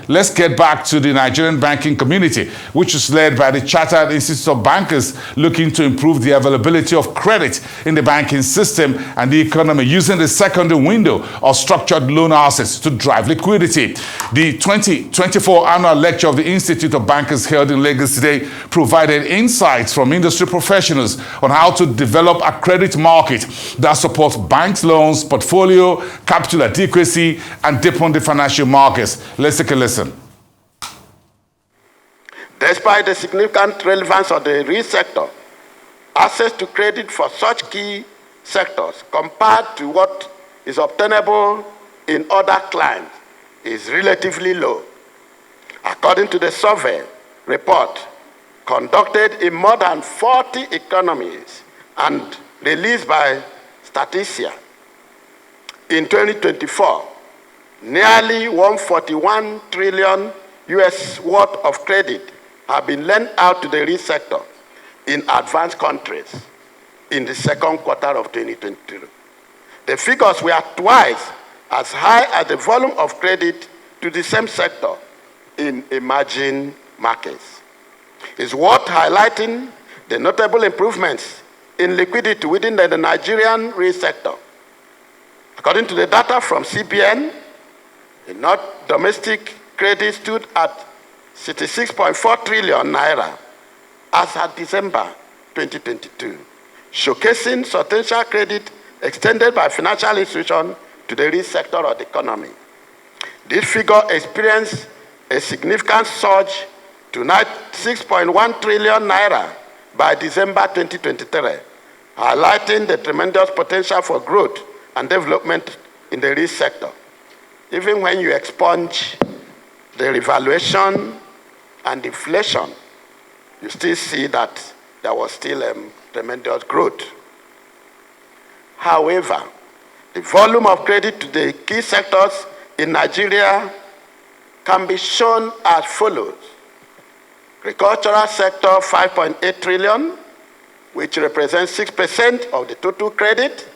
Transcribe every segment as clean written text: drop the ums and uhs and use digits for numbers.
let's get back to the Nigerian banking community, which is led by the Chartered Institute of Bankers, looking to improve the availability of credit in the banking system and the economy using the secondary window of structured loan assets to drive liquidity. The 2024 annual lecture of the Institute of Bankers held in Lagos today provided insights from industry professionals on how to develop a credit market that supports banks' loans, portfolio, capital adequacy, and deepen the financial markets. Let's take a listen. Despite the significant relevance of the real sector, access to credit for such key sectors compared to what is obtainable in other clients is relatively low. According to the survey report conducted in more than 40 economies and released by Statista, in 2024, nearly 141 trillion US worth of credit have been lent out to the real sector in advanced countries in the second quarter of 2022. The figures were twice as high as the volume of credit to the same sector in emerging markets. It's worth highlighting the notable improvements in liquidity within the Nigerian real sector. According to the data from CBN, the domestic credit stood at 66.4 trillion naira as at December 2022, showcasing substantial credit extended by financial institutions to the real sector of the economy. This figure experienced a significant surge to 6.1 trillion naira by December 2023, highlighting the tremendous potential for growth and development in the real sector. Even when you expunge the revaluation and inflation, you still see that there was still tremendous growth. However, the volume of credit to the key sectors in Nigeria can be shown as follows. Agricultural sector, 5.8 trillion, which represents 6% of the total credit.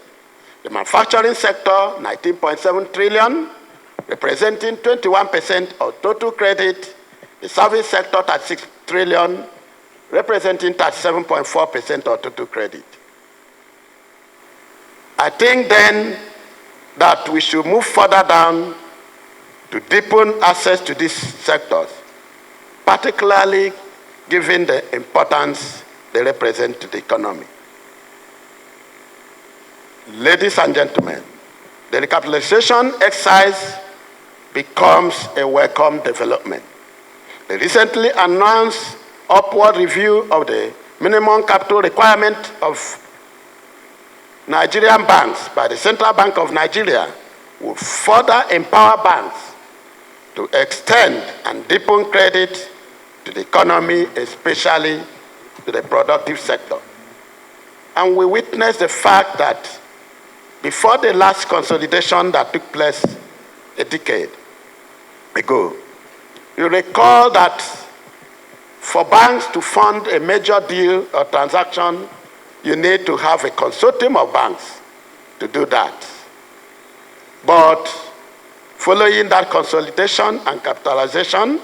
The manufacturing sector, 19.7 trillion, representing 21% of total credit. The service sector, 36 trillion, representing 37.4% of total credit. I think then that we should move further down to deepen access to these sectors, particularly given the importance they represent to the economy. Ladies and gentlemen, the recapitalization exercise becomes a welcome development. The recently announced upward review of the minimum capital requirement of Nigerian banks by the Central Bank of Nigeria will further empower banks to extend and deepen credit to the economy, especially to the productive sector. And we witnessed the fact that before the last consolidation that took place a decade ago, you recall that for banks to fund a major deal or transaction, you need to have a consortium of banks to do that. But following that consolidation and capitalization,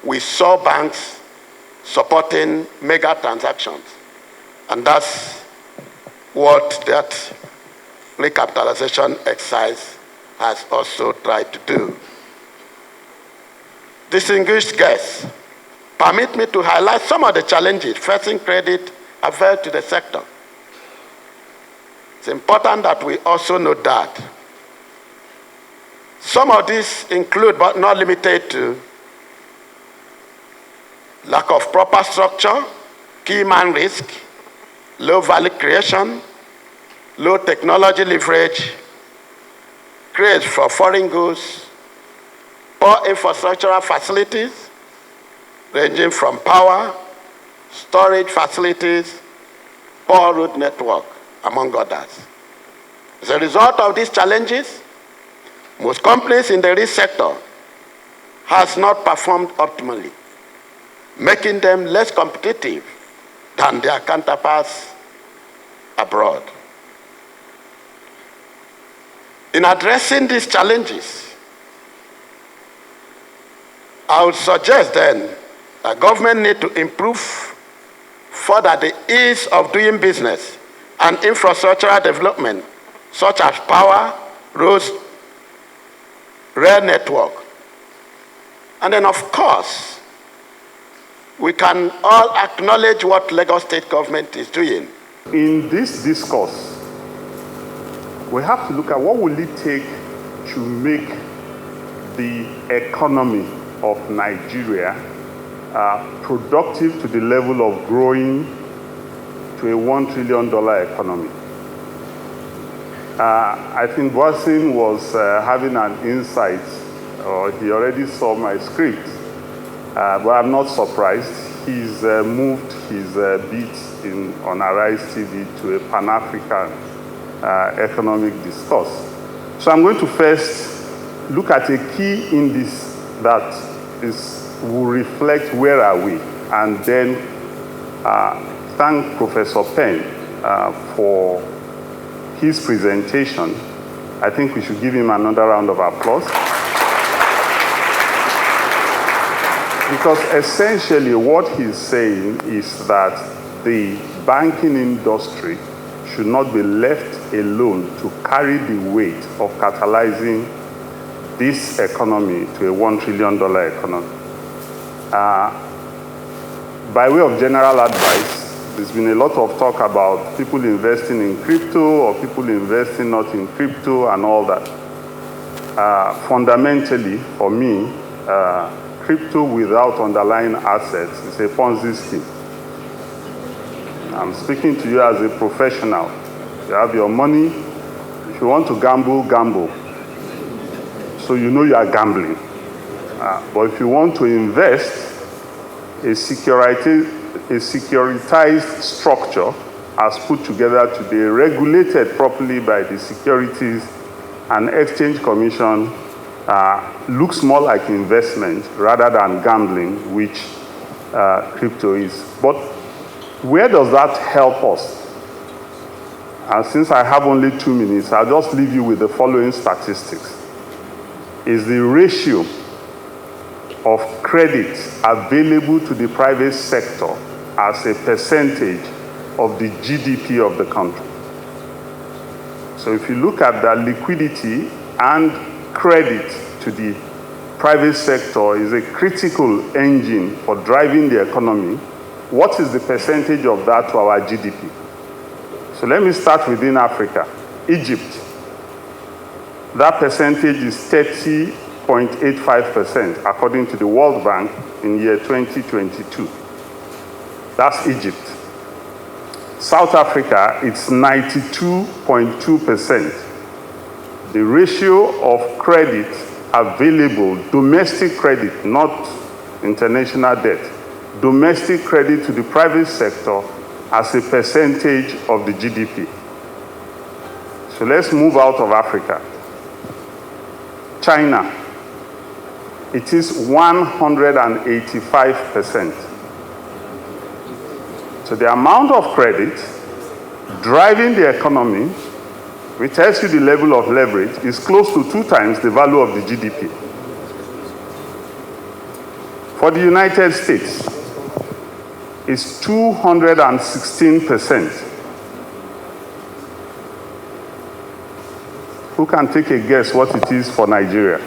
we saw banks supporting mega transactions. And that's what that recapitalization exercise has also tried to do. Distinguished guests, permit me to highlight some of the challenges facing credit available to the sector. It's important that we also note that some of these include, but not limited to, lack of proper structure, key man risk, low value creation, low technology leverage, craze for foreign goods, poor infrastructural facilities, ranging from power, storage facilities, poor road network, among others. As a result of these challenges, most companies in the real sector has not performed optimally, making them less competitive than their counterparts abroad. In addressing these challenges, I would suggest then that government need to improve further the ease of doing business and infrastructural development, such as power, roads, rail network. And then, of course, we can all acknowledge what Lagos State government is doing. In this discourse, we have to look at what will it take to make the economy of Nigeria productive to the level of growing to a $1 trillion economy. I think Boasin was having an insight, or he already saw my script, but I'm not surprised. He's moved his beats on Arise TV to a Pan-African economic discourse. So I'm going to first look at a key indice that will reflect where are we, and then thank Professor Penn for his presentation. I think we should give him another round of applause. Because essentially what he's saying is that the banking industry should not be left alone to carry the weight of catalyzing this economy to a $1 trillion economy. By way of general advice, there's been a lot of talk about people investing in crypto or people investing not in crypto and all that. Fundamentally, for me, crypto without underlying assets is a Ponzi scheme. I'm speaking to you as a professional. You have your money. If you want to gamble, gamble. So you know you are gambling. But if you want to invest, a securitized structure as put together to be regulated properly by the Securities and Exchange Commission looks more like investment rather than gambling, which crypto is. But where does that help us? And since I have only 2 minutes, I'll just leave you with the following statistics. Is the ratio of credit available to the private sector as a percentage of the GDP of the country. So if you look at the liquidity and credit to the private sector is a critical engine for driving the economy, what is the percentage of that to our GDP? So let me start within Africa. Egypt, that percentage is 30.85% according to the World Bank in year 2022. That's Egypt. South Africa, it's 92.2%. The ratio of credit available, domestic credit, not international debt, domestic credit to the private sector as a percentage of the GDP. So let's move out of Africa. China, it is 185%. So the amount of credit driving the economy, which tells you the level of leverage, is close to 2 times the value of the GDP. For the United States, it's 216%. Who can take a guess what it is for Nigeria?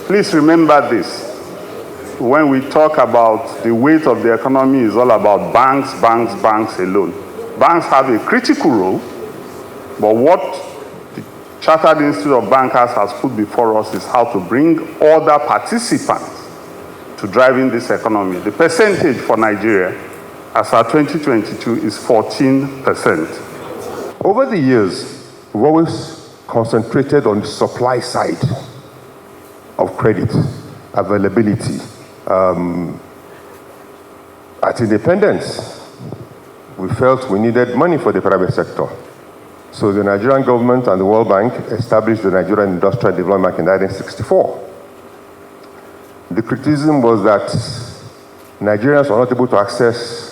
Please remember this. When we talk about the weight of the economy, is all about banks, banks, banks alone. Banks have a critical role, but what the Chartered Institute of Bankers has put before us is how to bring other participants to driving this economy. The percentage for Nigeria, as our 2022, is 14%. Over the years, we've always concentrated on the supply side of credit, availability. At independence, we felt we needed money for the private sector. So the Nigerian government and the World Bank established the Nigerian Industrial Development Bank in 1964. The criticism was that Nigerians were not able to access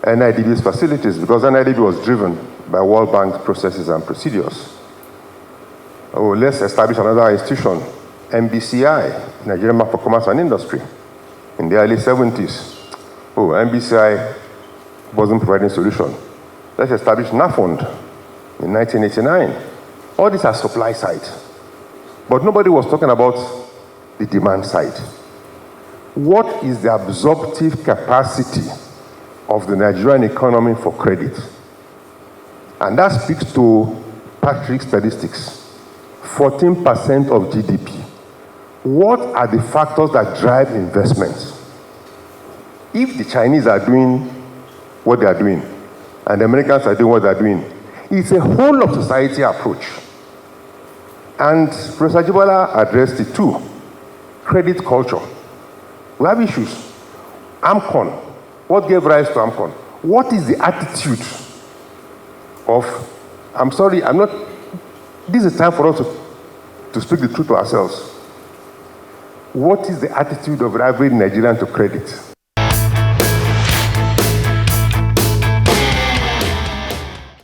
NIDB's facilities because NIDB was driven by World Bank processes and procedures. Oh, let's establish another institution, MBCI, Nigerian Bank for Commerce and Industry, in the early 70s. Oh, MBCI wasn't providing solution. Let's establish NAFOND in 1989. All these are supply side. But nobody was talking about the demand side. What is the absorptive capacity of the Nigerian economy for credit? And that speaks to Patrick's statistics. 14% of GDP. What are the factors that drive investments? If the Chinese are doing what they are doing, and the Americans are doing what they are doing, it's a whole of society approach. And Professor Jibola addressed it too. Credit culture. We have issues. AMCON. What gave rise to AMCON? What is the attitude of, I'm sorry, I'm not, this is time for us to speak the truth to ourselves. What is the attitude of the average Nigerian to credit?